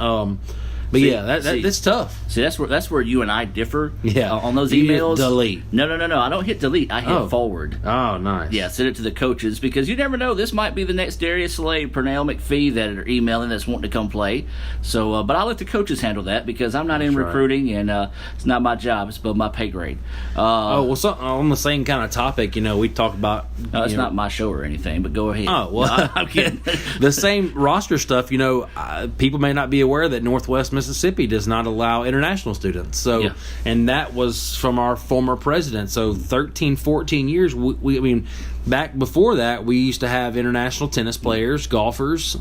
That's tough. See, that's where you and I differ. Yeah, on those emails. Delete. No. I don't hit delete. I hit forward. Oh, nice. Yeah, send it to the coaches because you never know. This might be the next Darius Slade, Pernell McPhee that are emailing that's wanting to come play. So, but I'll let the coaches handle that because I'm not in recruiting and it's not my job. It's above my pay grade. On the same kind of topic, we talk about. It's not my show or anything, but go ahead. Oh well, no, I'm kidding. The same roster stuff. People may not be aware that Northwest Mississippi does not allow international students. So, and that was from our former president. So 13, 14 years, back before that, we used to have international tennis players, golfers,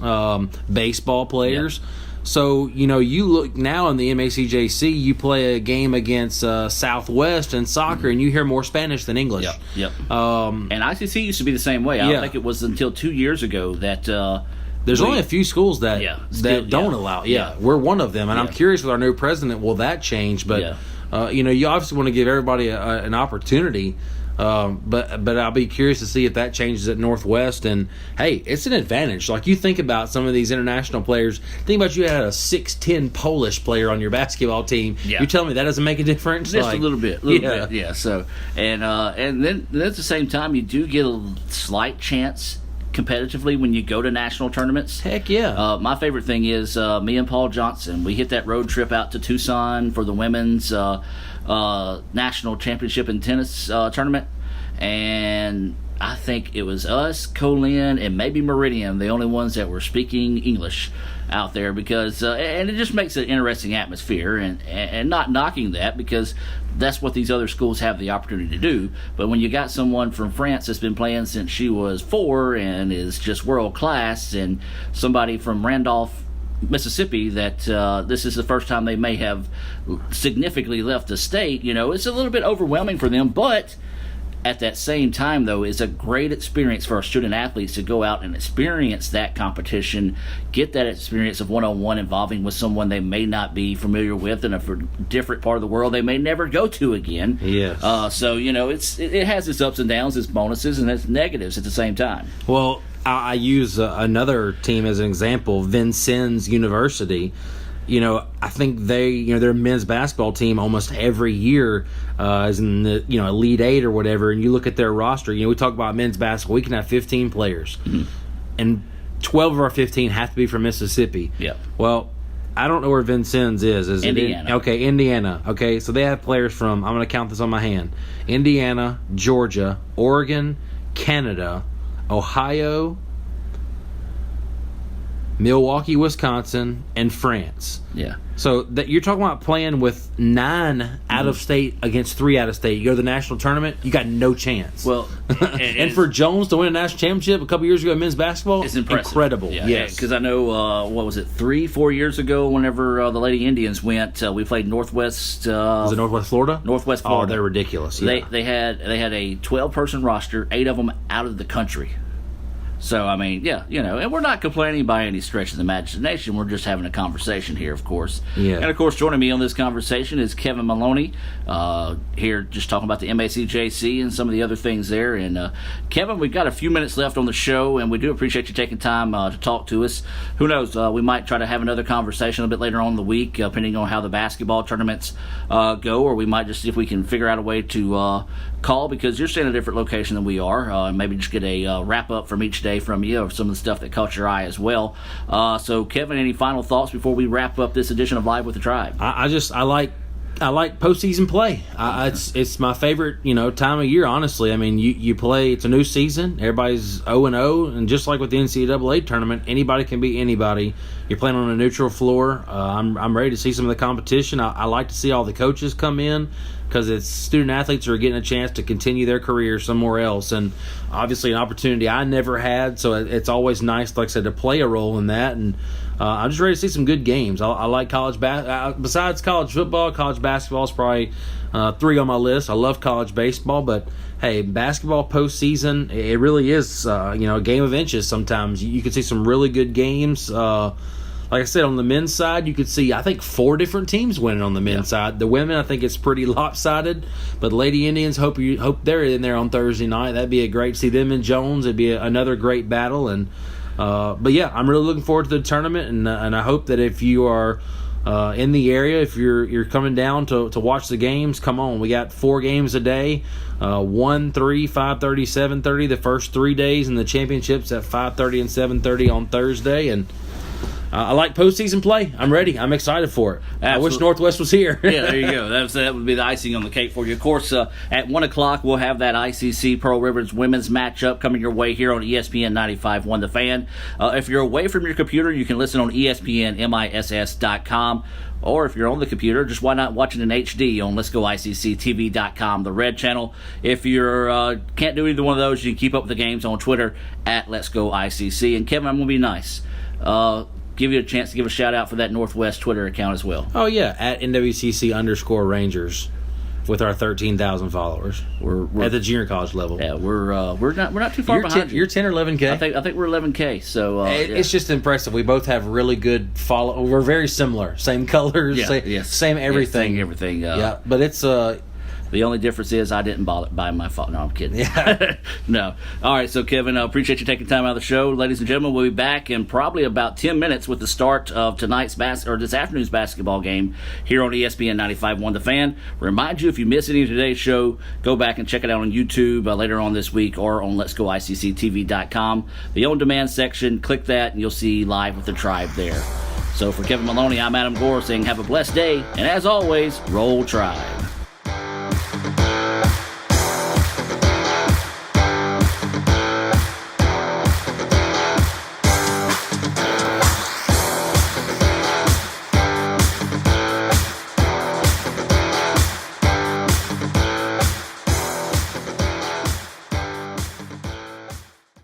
baseball players. So, you look now in the MACJC, you play a game against Southwest in soccer, and you hear more Spanish than English. Yep. And ICC used to be the same way. I don't think it was until 2 years ago that there's only a few schools that don't allow. We're one of them, and I'm curious with our new president, will that change? But you obviously want to give everybody an opportunity. But I'll be curious to see if that changes at Northwest. And hey, it's an advantage. Like, you think about some of these international players. Think about you had a 6'10" Polish player on your basketball team. You're telling me that doesn't make a difference? Just a little bit. Yeah. So and then at the same time, you do get a slight chance competitively when you go to national tournaments. Heck yeah. My favorite thing is me and Paul Johnson. We hit that road trip out to Tucson for the women's national championship in tennis tournament, and I think it was us, Colin, and maybe Meridian, the only ones that were speaking English out there, because and it just makes an interesting atmosphere, and not knocking that, because that's what these other schools have the opportunity to do. But when you got someone from France that's been playing since she was 4 and is just world class, and somebody from Randolph, Mississippi, that this is the first time they may have significantly left the state, it's a little bit overwhelming for them. But At that same time, though, it's a great experience for our student athletes to go out and experience that competition, get that experience of one-on-one involving with someone they may not be familiar with in a different part of the world they may never go to again. Yes. So, it has its ups and downs, its bonuses, and its negatives at the same time. Well, I use another team as an example, Vincennes University. I think their men's basketball team almost every year is in the Elite Eight or whatever, and you look at their roster. We talk about men's basketball. We can have 15 players, and 12 of our 15 have to be from Mississippi. Yeah. Well, I don't know where Vincennes is. Is Indiana. Okay, Indiana. Okay, so they have players from, I'm going to count this on my hand, Indiana, Georgia, Oregon, Canada, Ohio, Milwaukee, Wisconsin, and France. Yeah. So that you're talking about playing with 9 out of state against 3 out of state. You go to the national tournament, you got no chance. Well, and for Jones to win a national championship a couple years ago in men's basketball, it's impressive. Incredible. Yeah, yes. Because I know, 3-4 years ago, whenever the Lady Indians went, we played Northwest. Was it Northwest Florida? Northwest Florida. Oh, they're ridiculous. Yeah. They had a 12-person roster, 8 of them out of the country. So, I mean, and we're not complaining by any stretch of the imagination. We're just having a conversation here, of course. Yeah. And, of course, joining me on this conversation is Kevin Maloney, here just talking about the MACJC and some of the other things there. And, Kevin, we've got a few minutes left on the show, and we do appreciate you taking time to talk to us. Who knows, we might try to have another conversation a bit later on in the week, depending on how the basketball tournaments go, or we might just see if we can figure out a way to call, because you're staying in a different location than we are, and maybe just get a wrap-up from each day from you of some of the stuff that caught your eye as well. So, Kevin, any final thoughts before we wrap up this edition of Live with the Tribe? I like postseason play. It's my favorite time of year. Honestly, I mean you play. It's a new season. Everybody's 0-0, and just like with the NCAA tournament, anybody can beat anybody. You're playing on a neutral floor. I'm ready to see some of the competition. I like to see all the coaches come in, because it's student athletes who are getting a chance to continue their career somewhere else, and obviously an opportunity I never had, so it's always nice, like I said, to play a role in that. And I'm just ready to see some good games. I like college besides college football, college basketball is probably 3 on my list. I love college baseball, but hey, basketball postseason, it really is a game of inches sometimes. You can see some really good games. Like I said, on the men's side, you could see, I think, 4 different teams winning on the men's side. The women, I think it's pretty lopsided. But Lady Indians, hope they're in there on Thursday night. That'd be a great, see them in Jones. It'd be another great battle. And but yeah, I'm really looking forward to the tournament, and I hope that if you are in the area, if you're coming down to watch the games, come on. We got 4 games a day, 1, 3, 5:30, 7:30 the first 3 days, and the championships at 5:30 and 7:30 on Thursday. And I like postseason play. I'm ready. I'm excited for it. Absolutely. I wish Northwest was here. Yeah, there you go. That would be the icing on the cake for you. Of course, at 1 o'clock, we'll have that ICC Pearl River's women's matchup coming your way here on ESPN 95.1 The Fan. If you're away from your computer, you can listen on ESPNMISS.com. Or if you're on the computer, just why not watch it in HD on Let'sGoICCTV.com, the red channel. If you can't do either one of those, you can keep up with the games on Twitter at Let'sGoICC. And Kevin, I'm going to be nice. Give you a chance to give a shout out for that Northwest Twitter account as well. Oh yeah, at NWCC_Rangers with our 13,000 followers. We're at the junior college level. Yeah, we're not too far behind. You're 10 or 11K. I think we're 11K. So it's just impressive. We both have really good follow. We're very similar. Same colors. Same everything. Same everything. Yeah, but it's the only difference is I didn't buy my phone. No, I'm kidding. Yeah. No. All right, so Kevin, I appreciate you taking time out of the show. Ladies and gentlemen, we'll be back in probably about 10 minutes with the start of this afternoon's basketball game here on ESPN 95.1 The Fan. Remind you, if you miss any of today's show, go back and check it out on YouTube later on this week, or on Let'sGoICCTV.com. The on-demand section, click that, and you'll see Live with the Tribe there. So for Kevin Maloney, I'm Adam Gore saying have a blessed day, and as always, roll Tribe.